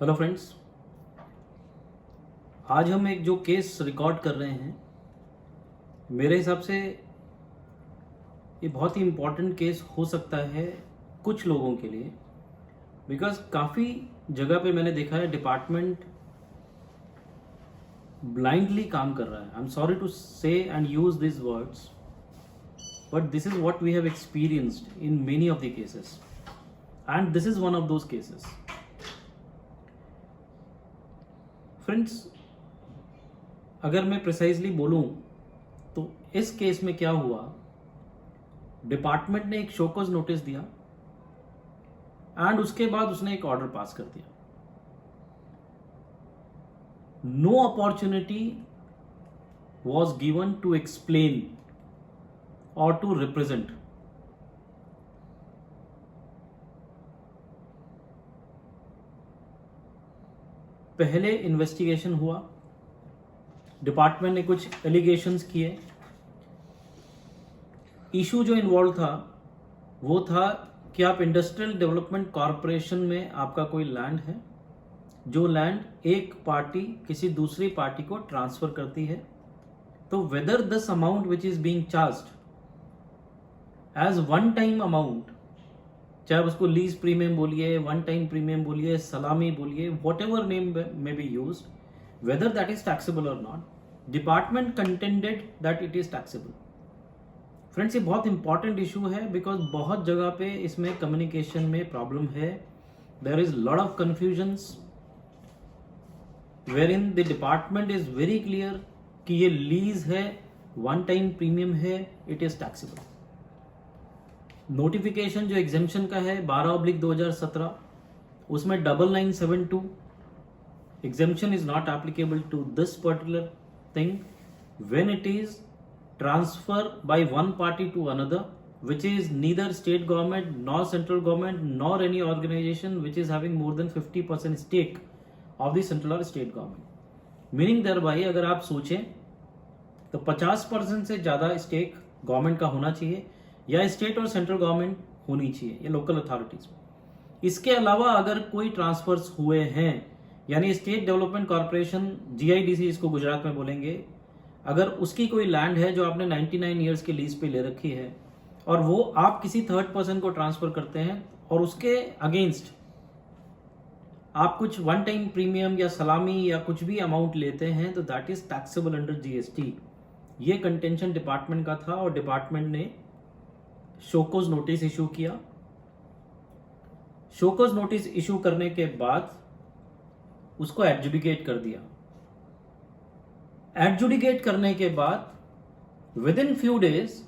Hello friends, आज हम एक जो केस रिकॉर्ड कर रहे हैं, मेरे हिसाब से ये बहुत ही इम्पोर्टेंट केस हो सकता है कुछ लोगों के लिए। बिकॉज काफ़ी जगह पे मैंने देखा है डिपार्टमेंट ब्लाइंडली काम कर रहा है। I am sorry to say and use this words, but this is what we have experienced in many of the cases and this is one of those cases. Friends, अगर मैं precisely बोलूं तो इस case में क्या हुआ, department ने एक शोकॉज नोटिस दिया एंड उसके बाद उसने एक ऑर्डर पास कर दिया। No opportunity was given to explain और टू रिप्रेजेंट। पहले इन्वेस्टिगेशन हुआ, डिपार्टमेंट ने कुछ एलिगेशंस किए। इशू जो इन्वॉल्व था वो था कि आप इंडस्ट्रियल डेवलपमेंट कॉरपोरेशन में आपका कोई लैंड है, जो लैंड एक पार्टी किसी दूसरी पार्टी को ट्रांसफर करती है, तो whether this amount which is being charged as one time amount, चाहे आप उसको लीज प्रीमियम बोलिए, वन टाइम प्रीमियम बोलिए, सलामी बोलिए, whatever name may be used, whether that is taxable or not, department contended that it is taxable. Friends, ये बहुत important issue है बिकॉज बहुत जगह पे इसमें कम्युनिकेशन में प्रॉब्लम है। There is lot of confusions where in the department is very clear कि ये लीज है, वन टाइम प्रीमियम है, इट इज टैक्सेबल। नोटिफिकेशन जो एग्जेम्पशन का है 12/2017, उसमें 9972 exemption is not applicable to this particular thing when it is transfer by one party to another, which is neither state government nor central government nor any organization which is having more than 50% stake of the central or state government। meaning thereby अगर आप सोचें तो 50% से ज़्यादा stake government का होना चाहिए या स्टेट और सेंट्रल गवर्नमेंट होनी चाहिए या लोकल अथॉरिटीज। इसके अलावा अगर कोई ट्रांसफर्स हुए हैं, यानी स्टेट डेवलपमेंट कॉर्पोरेशन, जीआईडीसी इसको गुजरात में बोलेंगे, अगर उसकी कोई लैंड है जो आपने 99 ईयर्स की लीज पे ले रखी है और वो आप किसी थर्ड पर्सन को ट्रांसफर करते हैं और उसके अगेंस्ट आप कुछ वन टाइम प्रीमियम या सलामी या कुछ भी अमाउंट लेते हैं, तो that is taxable under GST. ये कंटेंशन डिपार्टमेंट का था और डिपार्टमेंट ने शोकॉज नोटिस इशू किया। शोकॉज नोटिस इशू करने के बाद उसको एडजुडिकेट कर दिया। एडजुडिकेट करने के बाद with in few days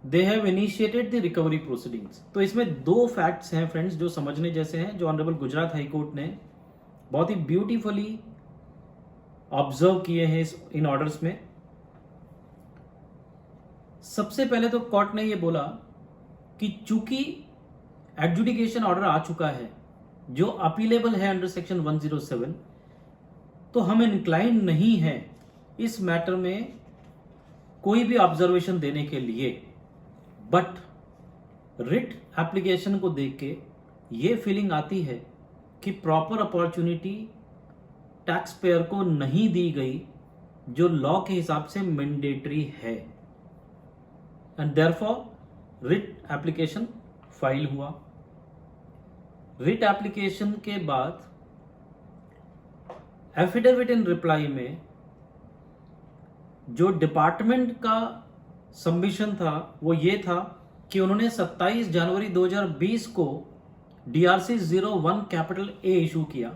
they have initiated the recovery proceedings. तो इसमें दो फैक्ट्स हैं फ्रेंड्स जो समझने जैसे हैं, जो ऑनरेबल गुजरात हाई कोर्ट ने बहुत ही ब्यूटीफुली ऑब्जर्व किए हैं इन ऑर्डर्स में। सबसे पहले तो कोर्ट ने यह बोला कि चूंकि एडजुडिकेशन ऑर्डर आ चुका है जो अपीलेबल है अंडर सेक्शन 107, तो हम इंक्लाइन नहीं हैं इस मैटर में कोई भी ऑब्जर्वेशन देने के लिए। बट रिट एप्लीकेशन को देख के ये फीलिंग आती है कि प्रॉपर अपॉर्चुनिटी टैक्स पेयर को नहीं दी गई जो लॉ के हिसाब से मैंडेटरी है, and therefore writ application file हुआ। रिट एप्लीकेशन के बाद एफिडेविट इन रिप्लाई में जो डिपार्टमेंट का सबमिशन था वो ये था कि उन्होंने 27 जनवरी 2020 को DRC 01 कैपिटल ए इशू किया,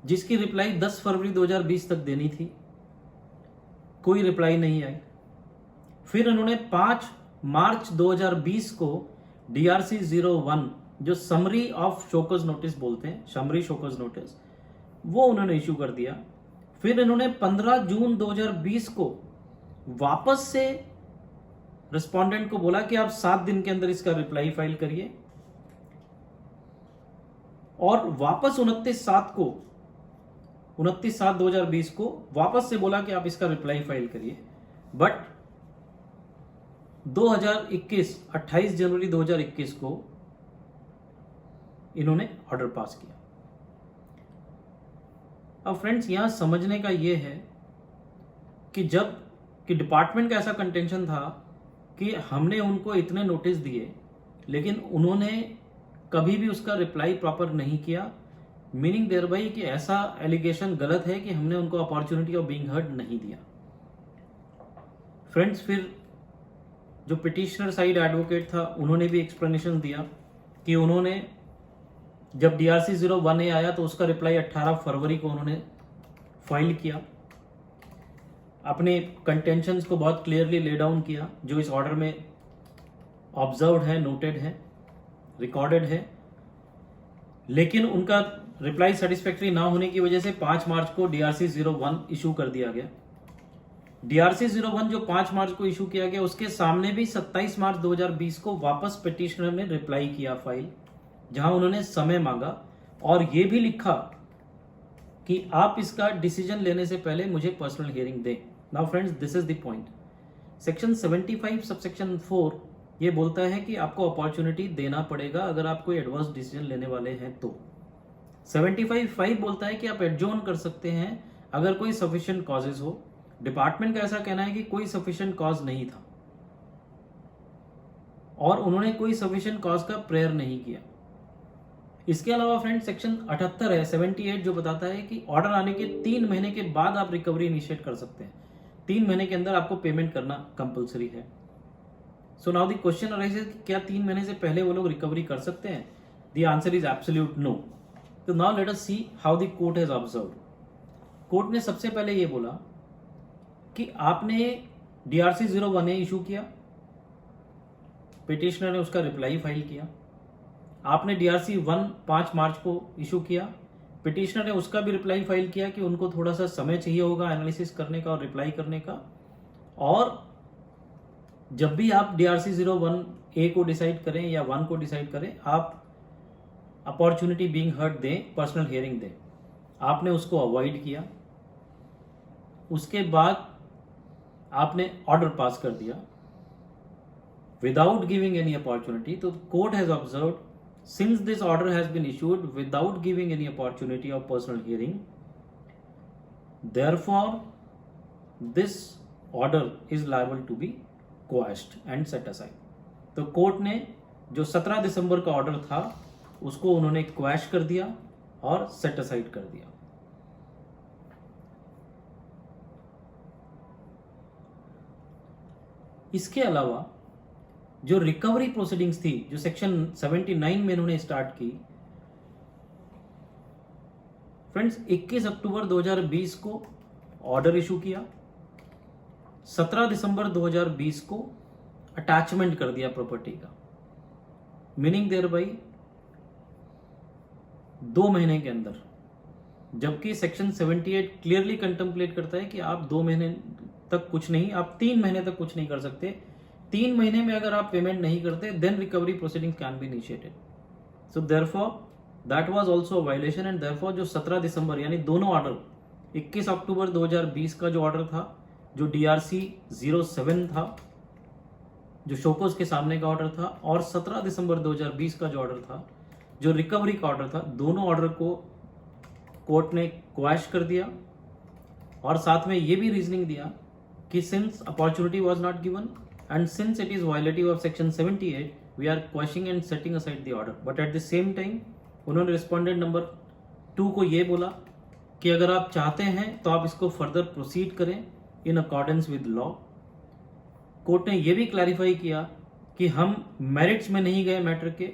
जिसकी रिप्लाई 10 फरवरी 2020 तक देनी थी। कोई रिप्लाई नहीं आई। फिर उन्होंने 5 मार्च 2020 को DRC 01 जो समरी ऑफ शोकॉज नोटिस बोलते हैं, समरी शोकॉज नोटिस, वो उन्होंने इशू कर दिया। फिर इन्होंने 15 जून 2020 को वापस से रिस्पोंडेंट को बोला कि आप 7 दिन के अंदर इसका रिप्लाई फाइल करिए, और वापस 29/7/2020 को वापस से बोला कि आप इसका रिप्लाई फाइल करिए। बट 28 जनवरी 2021 को इन्होंने ऑर्डर पास किया। अब फ्रेंड्स यहाँ समझने का ये है कि जब कि डिपार्टमेंट का ऐसा कंटेंशन था कि हमने उनको इतने नोटिस दिए लेकिन उन्होंने कभी भी उसका रिप्लाई प्रॉपर नहीं किया, मीनिंग देयर बाई कि ऐसा एलिगेशन गलत है कि हमने उनको अपॉर्चुनिटी ऑफ बीइंग हर्ड नहीं दिया। फ्रेंड्स फिर जो पिटिशनर साइड एडवोकेट था उन्होंने भी एक्सप्लेनेशन दिया कि उन्होंने जब DRC 01A आया तो उसका रिप्लाई 18 फरवरी को उन्होंने फाइल किया, अपने कंटेंशंस को बहुत क्लियरली ले डाउन किया जो इस ऑर्डर में ऑब्जर्व्ड है, नोटेड है, रिकॉर्डेड है। लेकिन उनका रिप्लाई सेटिस्फैक्ट्री ना होने की वजह से 5 मार्च को DRC 01 इशू कर दिया गया। DRC 01 जो 5 मार्च को इशू किया गया उसके सामने भी 27 मार्च 2020 को वापस पिटिशनर ने रिप्लाई किया फाइल, जहां उन्होंने समय मांगा और ये भी लिखा कि आप इसका डिसीजन लेने से पहले मुझे पर्सनल हियरिंग दें। Now friends this is the point. Section 75 subsection 4 ये बोलता है कि आपको अपॉर्चुनिटी देना पड़ेगा अगर आप कोई एडवर्स डिसीजन लेने वाले हैं तो। 75(5) बोलता है कि आप एडजॉर्न कर सकते हैं अगर कोई सफिशिएंट कॉजेज हो। डिपार्टमेंट का ऐसा कहना है कि कोई सफिशिएंट कॉज नहीं था और उन्होंने कोई सफिशिएंट कॉज का प्रेयर नहीं किया। इसके अलावा फ्रेंड सेक्शन 78 है 78 जो बताता है कि ऑर्डर आने के 3 महीने के बाद आप रिकवरी इनिशिएट कर सकते हैं। 3 महीने के अंदर आपको पेमेंट करना कंपलसरी है। So now the question arises कि क्या 3 महीने से पहले वो लोग रिकवरी कर सकते हैं? The answer is absolute no. तो now let us see how the court has observed. Court ने सबसे पहले ये बोला कि आपने DRC 01A इशू किया, पिटिशनर ने उसका रिप्लाई फाइल किया। आपने DRC 1 5 मार्च को इशू किया, पिटिशनर ने उसका भी रिप्लाई फाइल किया कि उनको थोड़ा सा समय चाहिए होगा एनालिसिस करने का और रिप्लाई करने का। और जब भी आप DRC 01A को डिसाइड करें या 1 को डिसाइड करें, आप अपॉर्चुनिटी बीइंग हर्ड दें, पर्सनल हियरिंग दें। आपने उसको अवॉइड किया। उसके बाद आपने ऑर्डर पास कर दिया विदाउट गिविंग एनी अपॉर्चुनिटी। तो court has observed since this order has been issued without giving any opportunity of personal hearing, therefore this order is liable to be quashed and set aside। तो court ने जो 17 दिसंबर का order था उसको उन्होंने quash कर दिया और सेट असाइड कर दिया। इसके अलावा जो रिकवरी प्रोसीडिंग्स थी जो सेक्शन 79 में इन्होंने स्टार्ट की, फ्रेंड्स 21 अक्टूबर 2020 को ऑर्डर इशू किया, 17 दिसंबर 2020 को अटैचमेंट कर दिया प्रॉपर्टी का, मीनिंग देयर बाई 2 महीने के अंदर। जबकि सेक्शन 78 क्लियरली कंटेम्पलेट करता है कि आप 2 महीने तक कुछ नहीं, आप 3 महीने तक कुछ नहीं कर सकते। 3 महीने में अगर आप पेमेंट नहीं करते then recovery proceedings can be initiated. So therefore that was also violation and therefore जो 17 दिसंबर यानी दोनों ऑर्डर 21 अक्टूबर 2020 का जो ऑर्डर था जो DRC 07 था जो शोकोस के सामने का ऑर्डर था और 17 दिसंबर 2020 का जो ऑर्डर था जो रिकवरी का ऑर्डर था, दोनों ऑर्डर को कोर्ट ने क्वैश कर दिया और साथ में ये भी रीजनिंग दिया कि since opportunity was not given and since it is violative of section 78 we are quashing and setting aside the order। but at the same time उन्होंने रिस्पोंडेंट नंबर 2 को ये बोला कि अगर आप चाहते हैं तो आप इसको फर्दर प्रोसीड करें इन अकॉर्डेंस विद लॉ। कोर्ट ने ये भी क्लैरिफाई किया कि हम मेरिट्स में नहीं गए मैटर के,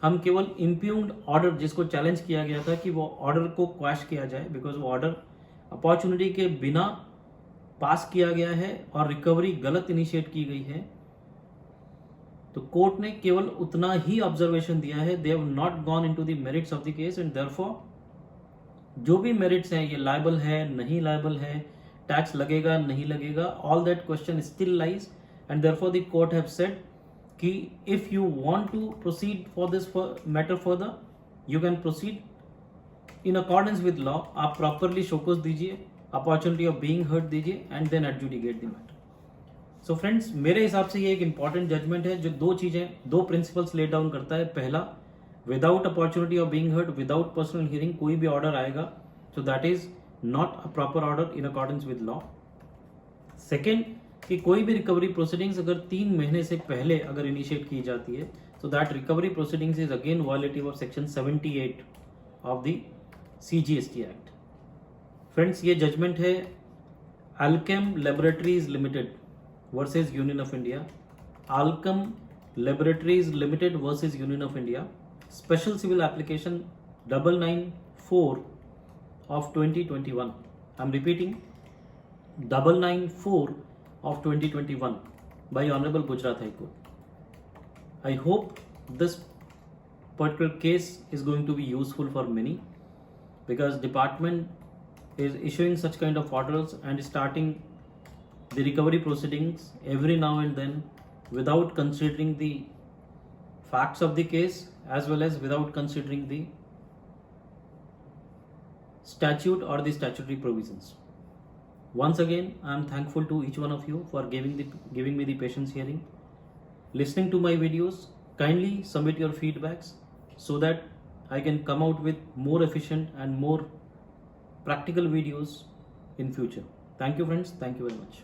हम केवल इम्प्यूग्ड ऑर्डर जिसको चैलेंज किया गया था कि वो ऑर्डर को क्वैश किया जाए बिकॉज वो ऑर्डर अपॉर्चुनिटी के बिना पास किया गया है और रिकवरी गलत इनिशिएट की गई है। तो कोर्ट ने केवल उतना ही ऑब्जर्वेशन दिया है, they have not gone into the merits of the case and therefore जो भी मेरिट्स हैं, ये लायबल है नहीं लायबल है, टैक्स लगेगा नहीं लगेगा, all that question still lies and therefore the court have said कि if you want to proceed for this matter further you can proceed in accordance with law. आप प्रॉपरली शोकस दीजिए, opportunity of being heard दीजिए and then adjudicate the matter. So friends मेरे हिसाब से ये एक important judgement है जो 2 चीजें 2 प्रिंसिपल्स लेट डाउन करता है। पहला, without opportunity of being heard, without personal hearing कोई भी ऑर्डर आएगा तो that is not a proper order in accordance with law. Second, कि कोई भी रिकवरी प्रोसीडिंग्स अगर 3 महीने से पहले अगर इनिशिएट की जाती है तो that recovery proceedings is again violative of section 78 of the CGST act. Friends, ये जजमेंट है Alkem Laboratories Limited versus Union of India. Alkem Laboratories Limited versus Union of India, special civil application 994 of 2021. I'm repeating, 994 of 2021 by Honorable Gujarat High Court. I hope this particular case is going to be useful for many, because department is issuing such kind of orders and starting the recovery proceedings every now and then without considering the facts of the case as well as without considering the statute or the statutory provisions. Once again, I am thankful to each one of you for giving me the patience hearing, listening to my videos. Kindly submit your feedbacks so that I can come out with more efficient and more practical videos in future. Thank you friends. Thank you very much.